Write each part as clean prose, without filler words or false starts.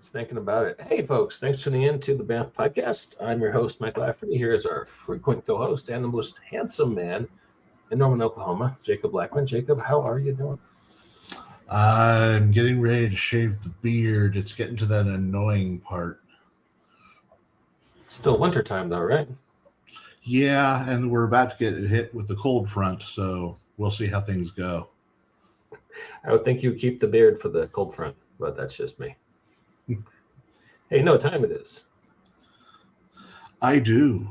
It's thinking about it. Hey, folks, thanks for tuning in to the Banff Podcast. I'm your host, Mike Lafferty. Here is our frequent co-host and the most handsome man in Norman, Oklahoma, Jacob Blackmon. Jacob, how are you doing? I'm getting ready to shave the beard. It's getting to that annoying part. Still wintertime, though, right? Yeah, and we're about to get hit with the cold front, so we'll see how things go. I would think you keep the beard for the cold front, but that's just me. Hey, you know what time it is? I do.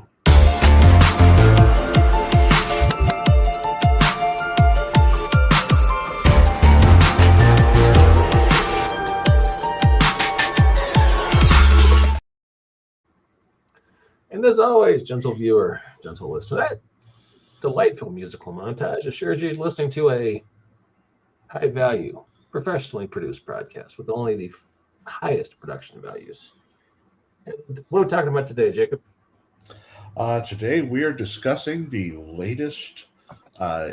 And as always, gentle viewer, gentle listener, that delightful musical montage assures you listening to a high-value, professionally produced broadcast with only the highest production values. And what are we talking about today, Jacob? Today we are discussing the latest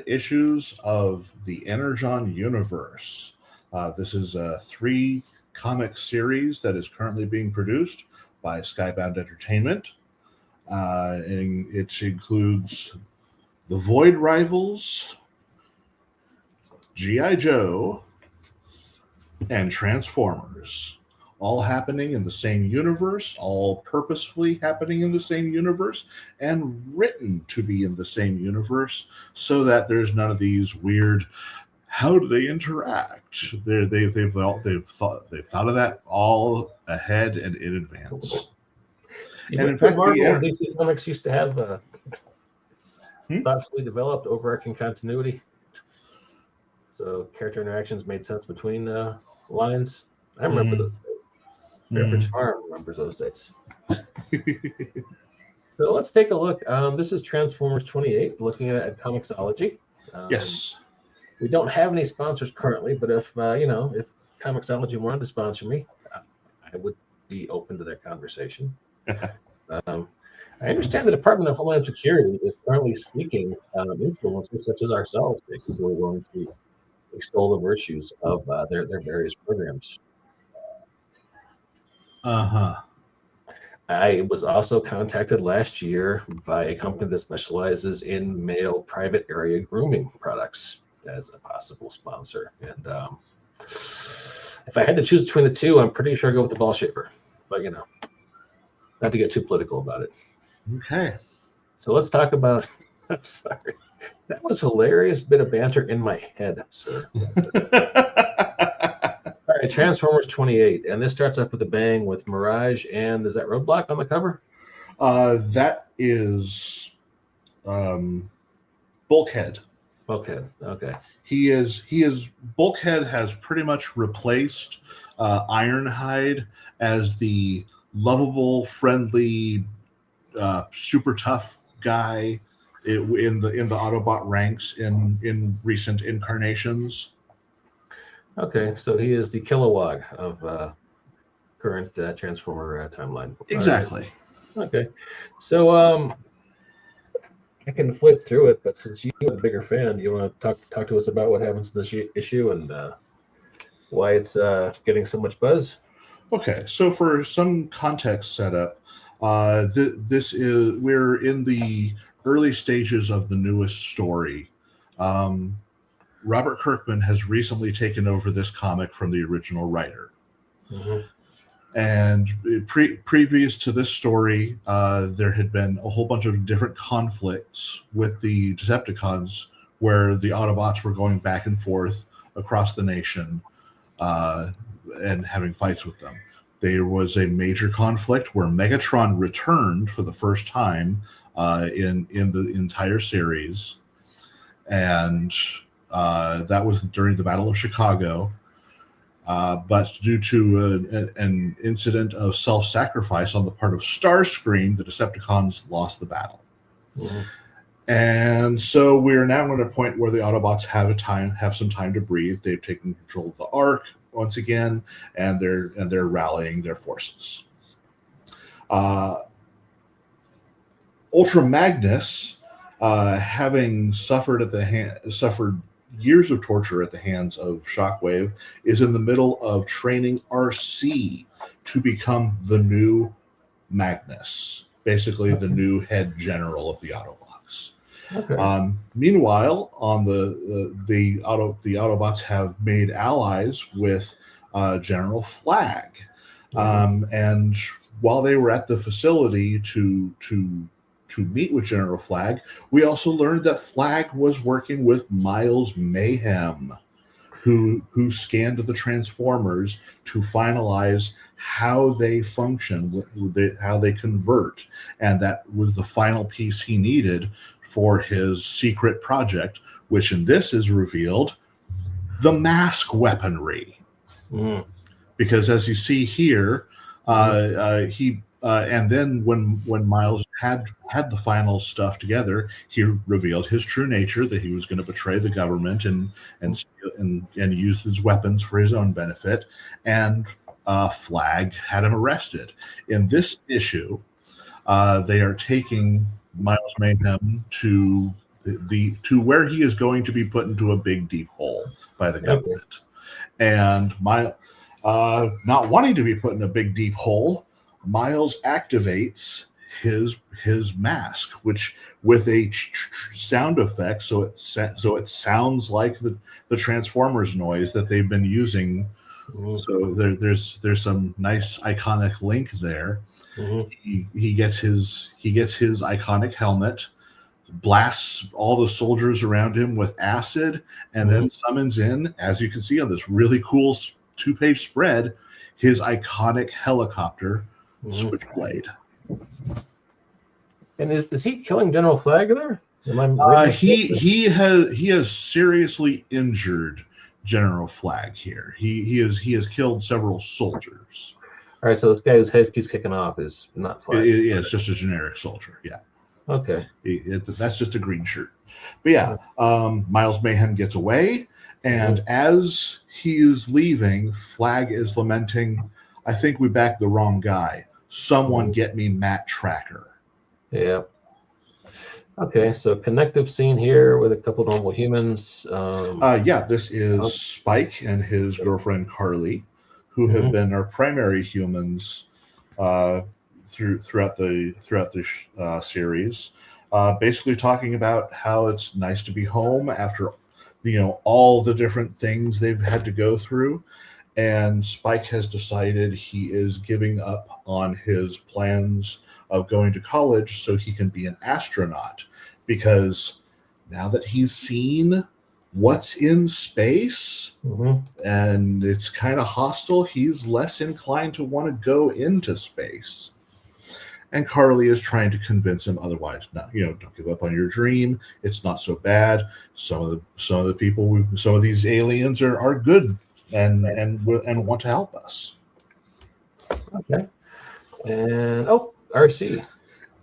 issues of the Energon universe. This is a 3-comic series that is currently being produced by Skybound Entertainment. And it includes The Void Rivals, G.I. Joe, and Transformers, all happening in the same universe, all purposefully happening in the same universe, and written to be in the same universe, so that there's none of these weird. How do they interact? They've thought of that all ahead and in advance. And in fact, Marvel and DC Comics used to have thoughtfully developed overarching continuity, so character interactions made sense between lines. I remember those days. Pepperidge Farm remembers those days. So let's take a look. This is Transformers 28, looking at Comixology. Yes. We don't have any sponsors currently, but if if Comixology wanted to sponsor me, I would be open to that conversation. I understand the Department of Homeland Security is currently seeking influencers such as ourselves who are willing to extol the virtues of their various programs. I was also contacted last year by a company that specializes in male private area grooming products as a possible sponsor. And if I had to choose between the two, I'm pretty sure I'd go with the ball shaper. But not to get too political about it. Okay. So let's talk about. I'm sorry. That was a hilarious bit of banter in my head, sir. All right, Transformers 28, and this starts up with a bang with Mirage, and is that Roadblock on the cover? That is Bulkhead. Bulkhead, okay. He is Bulkhead has pretty much replaced Ironhide as the lovable, friendly, super tough guy in the Autobot ranks in recent incarnations. Okay, so he is the Kilowog of current Transformer timeline. Exactly. Right. Okay, so I can flip through it, but since you are the bigger fan, you want to talk to us about what happens in this issue and why it's getting so much buzz? Okay, so for some context setup, we're in the early stages of the newest story. Robert Kirkman has recently taken over this comic from the original writer. And previous to this story, there had been a whole bunch of different conflicts with the Decepticons where the Autobots were going back and forth across the nation and having fights with them. There was a major conflict where Megatron returned for the first time in the entire series, and that was during the Battle of Chicago. But due to an incident of self-sacrifice on the part of Starscream, the Decepticons lost the battle. And so we're now at a point where the Autobots have some time to breathe. They've taken control of the Ark once again, and they're rallying their forces. Ultra Magnus, having suffered years of torture at the hands of Shockwave, is in the middle of training Arcee to become the new Magnus, basically the new head general of the Autobots. Okay. Meanwhile, on the Autobots have made allies with General Flag, and while they were at the facility to meet with General Flag, we also learned that Flag was working with Miles Mayhem, who scanned the Transformers to finalize how they function, how they convert, and that was the final piece he needed for his secret project, which in this is revealed the mask weaponry. Because as you see here, he and then when Miles had the final stuff together, he revealed his true nature, that he was going to betray the government and use his weapons for his own benefit, and Flag had him arrested. In this issue, they are taking Miles Mayhem to where he is going to be put into a big deep hole by the government. And not wanting to be put in a big deep hole, Miles activates his mask, which with a sound effect, so it sounds like the Transformers noise that they've been using. So there's some nice iconic link there. He gets his iconic helmet, blasts all the soldiers around him with acid, and then summons in, as you can see on this really cool 2-page spread, his iconic helicopter, Switchblade. And is he killing General Flag there? He has seriously injured General Flag here. He has killed several soldiers. All right, so this guy whose head keeps kicking off is not Flag. It's just a generic soldier. Yeah. Okay. That's just a green shirt. But yeah, Miles Mayhem gets away, and as he is leaving, Flag is lamenting, "I think we backed the wrong guy. Someone get me Matt Tracker." Yeah. Okay, so connective scene here with a couple of normal humans. This is Spike and his girlfriend Carly, who have been our primary humans throughout the series. Basically talking about how it's nice to be home after all the different things they've had to go through. And Spike has decided he is giving up on his plans of going to college so he can be an astronaut, because now that he's seen what's in space and it's kind of hostile, he's less inclined to want to go into space. And Carly is trying to convince him otherwise. Not, don't give up on your dream. It's not so bad. Some of the people, some of these aliens are good and want to help us. Okay. And Arcee.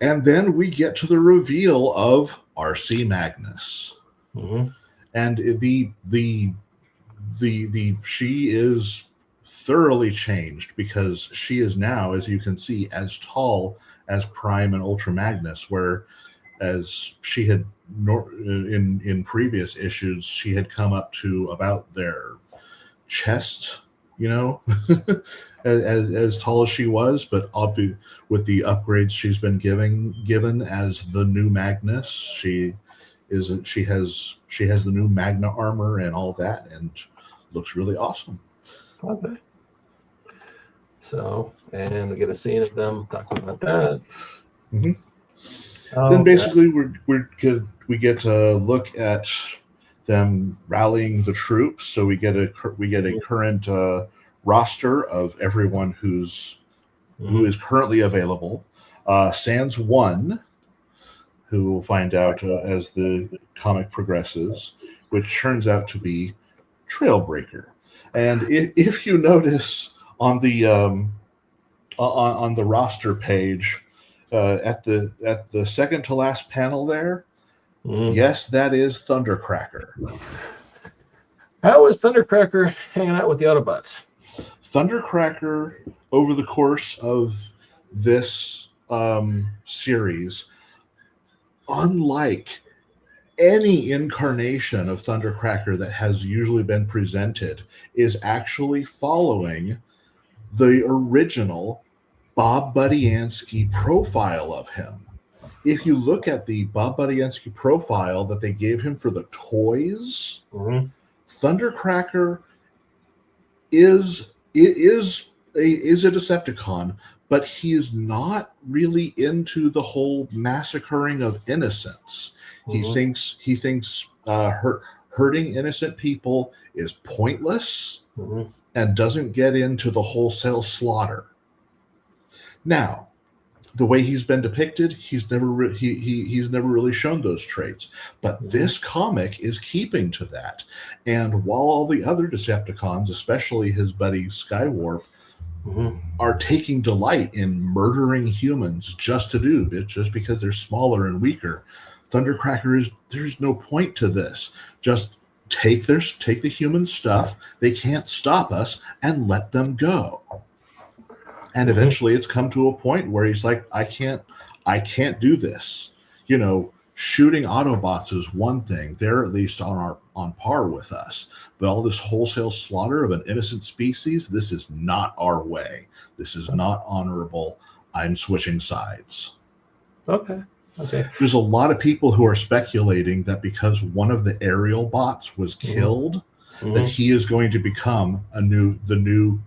And then we get to the reveal of Arcee Magnus. And she is thoroughly changed, because she is now, as you can see, as tall as Prime and Ultra Magnus, whereas she had in previous issues she had come up to about their chest, as tall as she was. But obviously, with the upgrades she's been given as the new Magnus, she has the new Magna armor and all that, and looks really awesome. Okay. So, and we get a scene of them talking about that. Then basically we get to look at them rallying the troops. So we get a current roster of everyone who is currently available. Sans one, who we'll find out as the comic progresses, which turns out to be Trailbreaker. And if you notice on the roster page, at the second to last panel there, yes, that is Thundercracker. How is Thundercracker hanging out with the Autobots? Thundercracker, over the course of this series, unlike any incarnation of Thundercracker that has usually been presented is actually following the original Bob Budiansky profile of him. If you look at the Bob Budiansky profile that they gave him for the toys, Thundercracker is a Decepticon, but he's not really into the whole massacring of innocents. He thinks hurting innocent people is pointless and doesn't get into the wholesale slaughter. Now, the way he's been depicted, he's never really shown those traits. But this comic is keeping to that. And while all the other Decepticons, especially his buddy Skywarp, are taking delight in murdering humans just because they're smaller and weaker, Thundercracker there's no point to this. Just take the human stuff. They can't stop us, and let them go. And eventually it's come to a point where he's like, I can't do this. You know, shooting Autobots is one thing. They're at least on par with us. But all this wholesale slaughter of an innocent species, this is not our way. This is not honorable. I'm switching sides. Okay. There's a lot of people who are speculating that because one of the aerial bots was killed, that he is going to become the new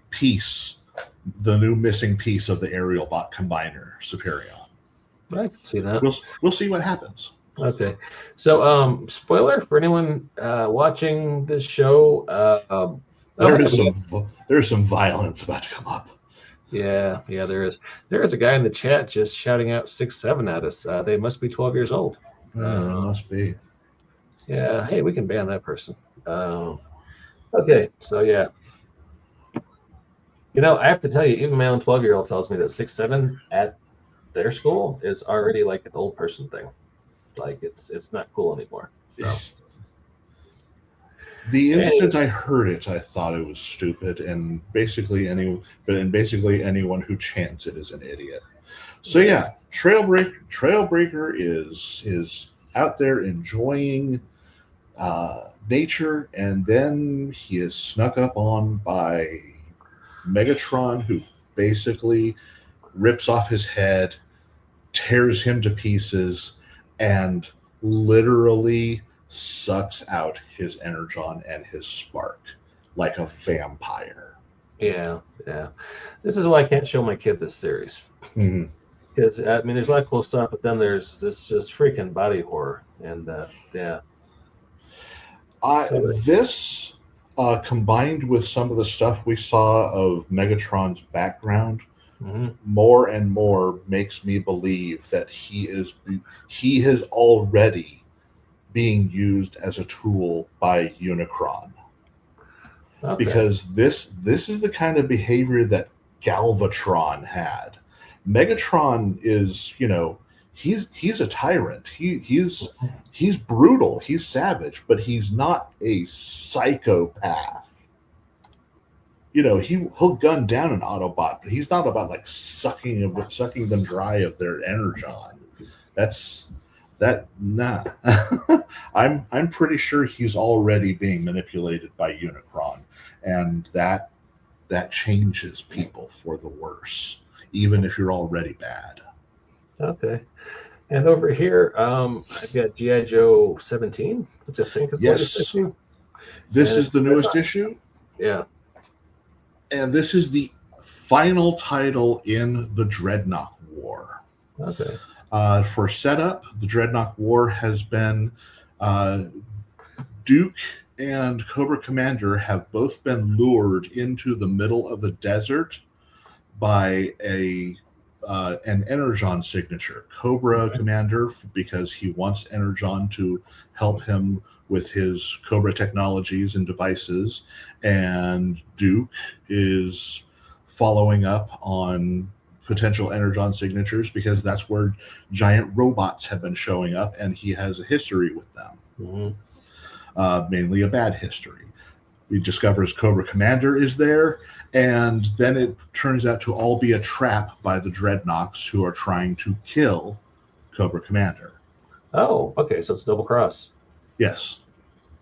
piece, the new missing piece of the aerial bot combiner, Superion. I can see that. We'll see what happens. Okay. So, spoiler for anyone watching this show. There's some violence about to come up. Yeah, there is. There is a guy in the chat just shouting out 6'7" at us. They must be 12 years old. Must be. Yeah. Hey, we can ban that person. Okay. So yeah. You know, I have to tell you, even my own 12-year-old tells me that 6'7" at their school is already like an old person thing. Like it's not cool anymore. So. The instant I heard it, I thought it was stupid, and basically anyone who chants it is an idiot. So yeah, Trailbreaker is out there enjoying nature, and then he is snuck up on by Megatron, who basically rips off his head, tears him to pieces, and literally sucks out his energon and his spark like a vampire. Yeah. This is why I can't show my kid this series. Because I mean, there's a lot of cool stuff, but then there's this just freaking body horror, and yeah. This combined with some of the stuff we saw of Megatron's background, more and more makes me believe that he is already being used as a tool by Unicron. Okay. Because this is the kind of behavior that Galvatron had. Megatron is, he's a tyrant. He's brutal. He's savage, but he's not a psychopath. He'll gun down an Autobot, but he's not about like sucking them dry of their energon. Nah. I'm pretty sure he's already being manipulated by Unicron, and that changes people for the worse, even if you're already bad. Okay. And over here, I've got G.I. Joe 17, which I think is the latest issue. This is the newest issue? Yeah. And this is the final title in the Dreadnought War. Okay. For setup, the Dreadnought War has been Duke and Cobra Commander have both been lured into the middle of the desert by an Energon signature. Cobra Commander, because he wants Energon to help him with his Cobra technologies and devices, and Duke is following up on potential Energon signatures because that's where giant robots have been showing up, and he has a history with them, mainly a bad history. He discovers Cobra Commander is there, and then it turns out to all be a trap by the Dreadnoks who are trying to kill Cobra Commander. Oh, okay. So it's double cross. Yes.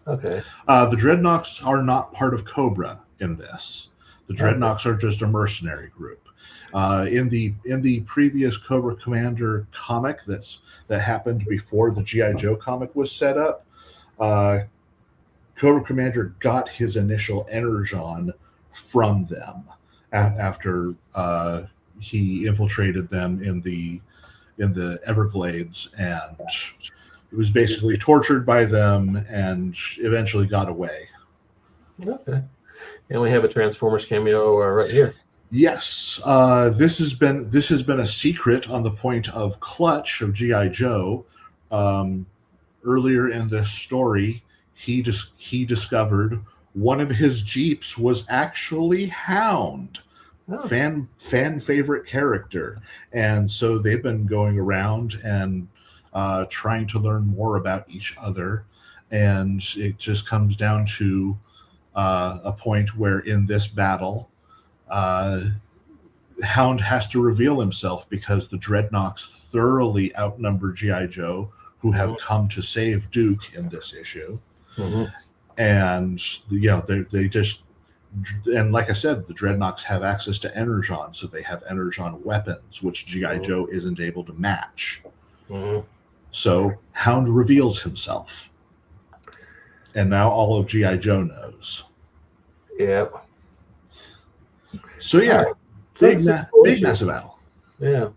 Okay. The Dreadnoks are not part of Cobra in this. The Dreadnoks are just a mercenary group. In the previous Cobra Commander comic that happened before the G.I. Joe comic was set up, Cobra Commander got his initial energon from them after he infiltrated them in the Everglades, and it was basically tortured by them and eventually got away. Okay. And we have a Transformers cameo right here. Yes, this has been a secret on the point of Clutch of G.I. Joe. Earlier in this story, he discovered one of his Jeeps was actually Hound. Oh. Fan favorite character, and so they've been going around and trying to learn more about each other, and it just comes down to a point where in this battle, Hound has to reveal himself because the Dreadnoks thoroughly outnumber G.I. Joe, who have come to save Duke in this issue. And they just, and like I said, the Dreadnoks have access to Energon, so they have Energon weapons, which G.I. Joe isn't able to match. So Hound reveals himself, and now all of G.I. Joe knows. Yep. So yeah, big massive battle. Yeah.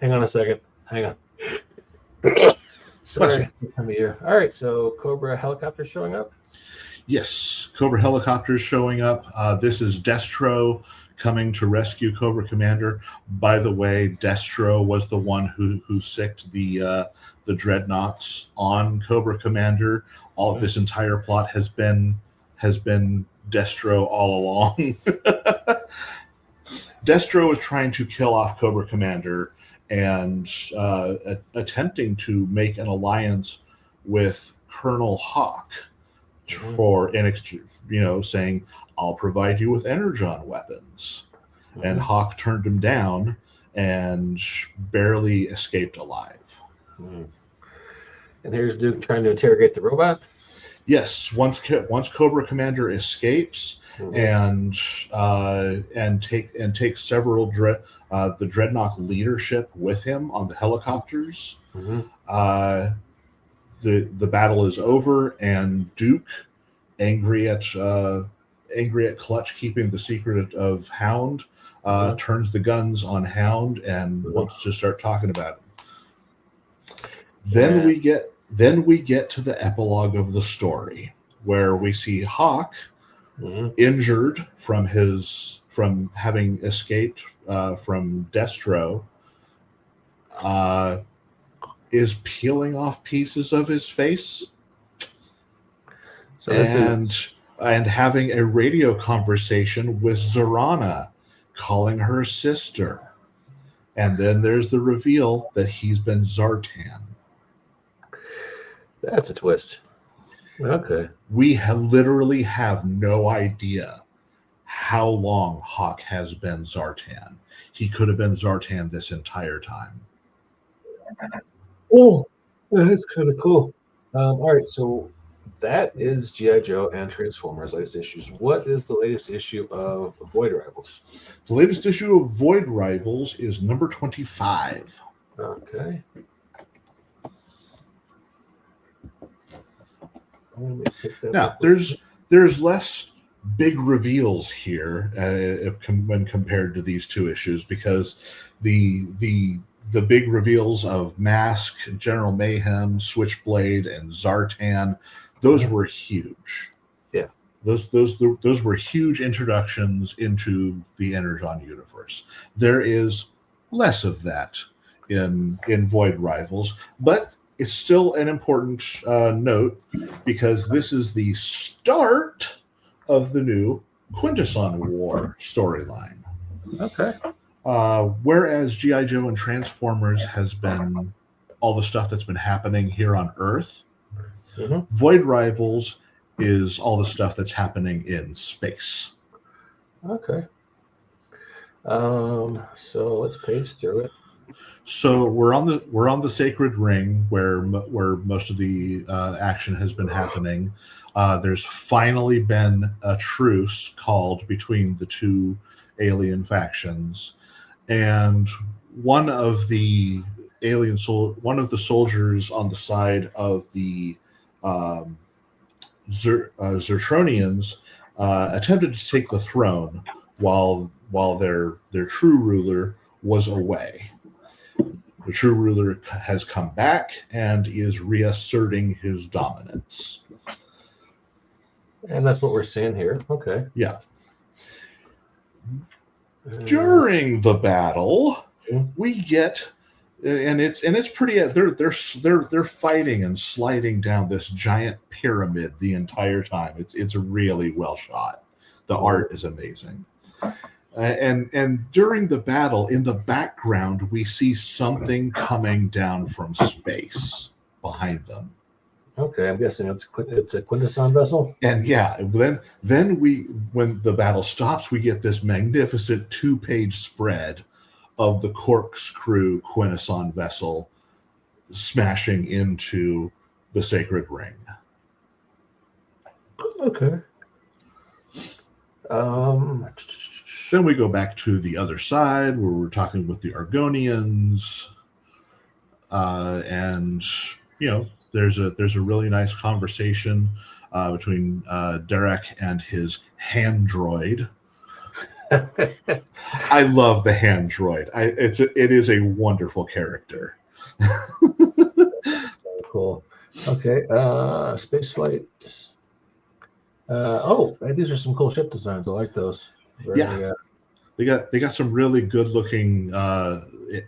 Hang on a second. Hang on. Sorry. Time of year. All right. So Cobra helicopter showing up. Yes, Cobra helicopters showing up. This is Destro coming to rescue Cobra Commander. By the way, Destro was the one who sicked the Dreadnoks on Cobra Commander. All of this entire plot has been Destro all along. Destro is trying to kill off Cobra Commander and attempting to make an alliance with Colonel Hawk for in exchange, saying, "I'll provide you with Energon weapons." And Hawk turned him down and barely escaped alive. And here's Duke trying to interrogate the robot. Yes, once Cobra Commander escapes and takes several the Dreadnought leadership with him on the helicopters, the battle is over, and Duke, angry at Clutch keeping the secret of Hound, turns the guns on Hound and wants to start talking about him. Then we get to the epilogue of the story, where we see Hawk injured from having escaped from Destro, is peeling off pieces of his face, and having a radio conversation with Zorana, calling her sister. And then there's the reveal that he's been Zartan. That's a twist. Okay. We literally have no idea how long Hawk has been Zartan. He could have been Zartan this entire time. Oh, that's kind of cool. All right, so that is G.I. Joe and Transformers latest issues. What is the latest issue of Void Rivals? The latest issue of Void Rivals is number 25. Okay. Now, there's less big reveals here when compared to these two issues, because the big reveals of Mask, General Mayhem, Switchblade, and Zartan, those were huge. Yeah. Those were huge introductions into the Energon universe. There is less of that in Void Rivals, but it's still an important note, because this is the start of the new Quintesson War storyline. Okay. Whereas G.I. Joe and Transformers has been all the stuff that's been happening here on Earth, Void Rivals is all the stuff that's happening in space. Okay. So let's page through it. So we're on the sacred ring where most of the action has been happening. There's finally been a truce called between the two alien factions, and one of the soldiers on the side of the Zertronians attempted to take the throne while their true ruler was away. The true ruler has come back and is reasserting his dominance. And that's what we're seeing here. Okay. Yeah. During the battle, we get, and it's pretty. They're fighting and sliding down this giant pyramid the entire time. It's really well shot. The art is amazing. And during the battle, in the background, we see something coming down from space behind them. Okay, I'm guessing it's a Quintesson vessel. And yeah, then when the battle stops, we get this magnificent 2-page spread of the corkscrew Quintesson vessel smashing into the sacred ring. Okay. Then we go back to the other side where we're talking with the Argonians, and there's a really nice conversation between Derek and his hand droid. I love the hand droid. It is a wonderful character. Cool. Okay. Space flight. These are some cool ship designs. I like those. They got some really good looking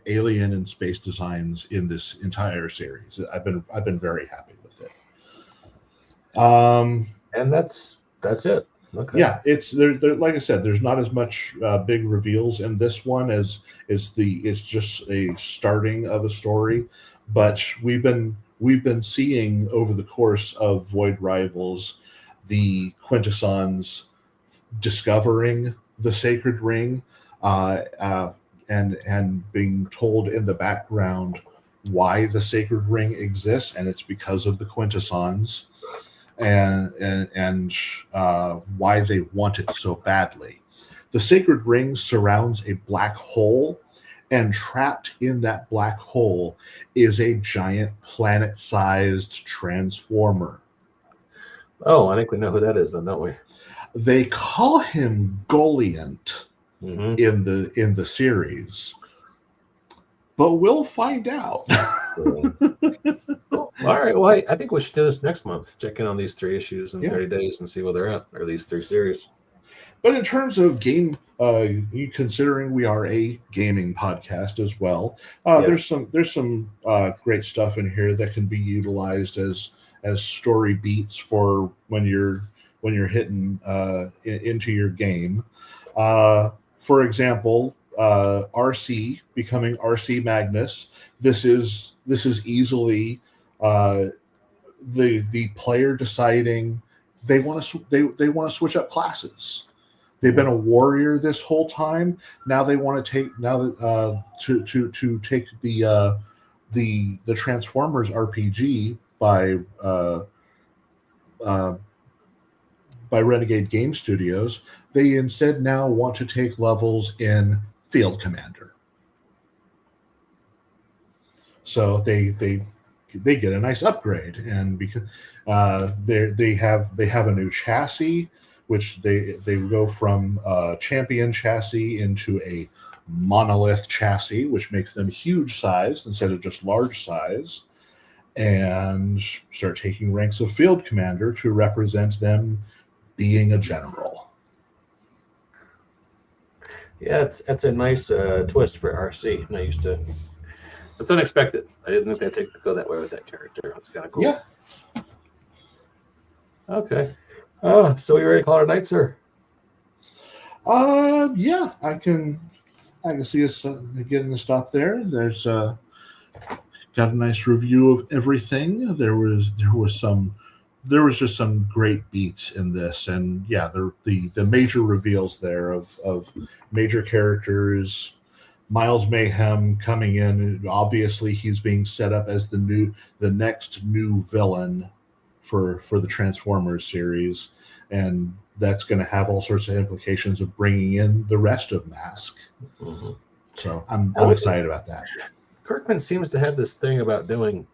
alien and space designs in this entire series. I've been very happy with it. And that's it. Okay. Yeah, it's there. Like I said, there's not as much big reveals in this one as it's just a starting of a story. But we've been seeing over the course of Void Rivals the Quintessons discovering the sacred ring, and being told in the background why the sacred ring exists, and it's because of the Quintessons, and why they want it so badly. The sacred ring surrounds a black hole, and trapped in that black hole is a giant planet-sized transformer. Oh, I think we know who that is, then, don't we? They call him Goliant in the series, but we'll find out. Cool. All right. Well, I think we should do this next month. Check in on these 3 issues in 30 days and see where they're at, or these 3 series. But in terms of game, considering we are a gaming podcast as well, there's some great stuff in here that can be utilized as story beats for when you're hitting into your game. For example, Arcee becoming Arcee Magnus. This is easily the player deciding they want to switch up classes. They've been a warrior this whole time. Now they want to take to take the Transformers RPG by Renegade Game Studios. They instead now want to take levels in Field Commander. So they get a nice upgrade, and because they have a new chassis, which they go from champion chassis into a monolith chassis, which makes them huge size instead of just large size, and start taking ranks of Field Commander to represent them being a general. Yeah, it's a nice twist for Arcee. It's unexpected. I didn't think they'd go that way with that character. That's kind of cool. Yeah. Okay. So you ready to call it a night, sir? Yeah, I can see us getting to stop there. There's got a nice review of everything. There was just some great beats in this, and yeah, the major reveals there of major characters, Miles Mayhem coming in. Obviously, he's being set up as the next new villain for the Transformers series, and that's going to have all sorts of implications of bringing in the rest of Mask. Mm-hmm. So I'm excited about that. Kirkman seems to have this thing about doing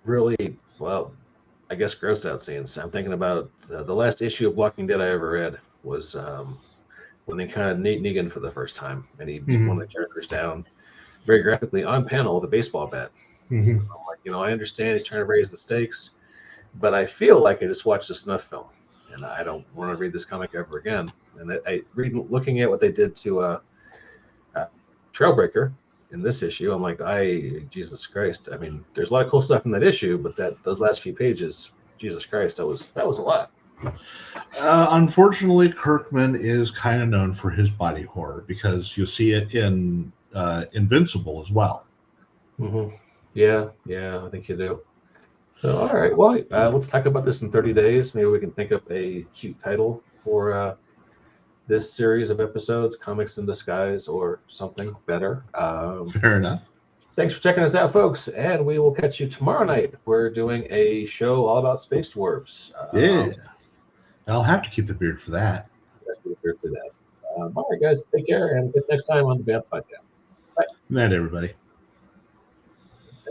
really, well, I guess gross out scenes. I'm thinking about the last issue of Walking Dead I ever read was when they kind of Negan for the first time, and he beat one of the characters down very graphically on panel with a baseball bat. Mm-hmm. I'm like, I understand he's trying to raise the stakes, but I feel like I just watched a snuff film, and I don't want to read this comic ever again. And looking at what they did to Trailbreaker in this issue, I'm like, Jesus Christ. I mean, there's a lot of cool stuff in that issue, but those last few pages, Jesus Christ, that was a lot. Unfortunately, Kirkman is kind of known for his body horror, because you'll see it in Invincible as well. Mm-hmm. Yeah, I think you do. So, all right, well, let's talk about this in 30 days. Maybe we can think up a cute title for this series of episodes, Comics in Disguise, or something better. Fair enough. Thanks for checking us out, folks, and we will catch you tomorrow night. We're doing a show all about space dwarves. Yeah. I'll have to keep the beard for that. All right, guys, take care, and get next time on the BAMP Podcast. Bye. Good night, everybody.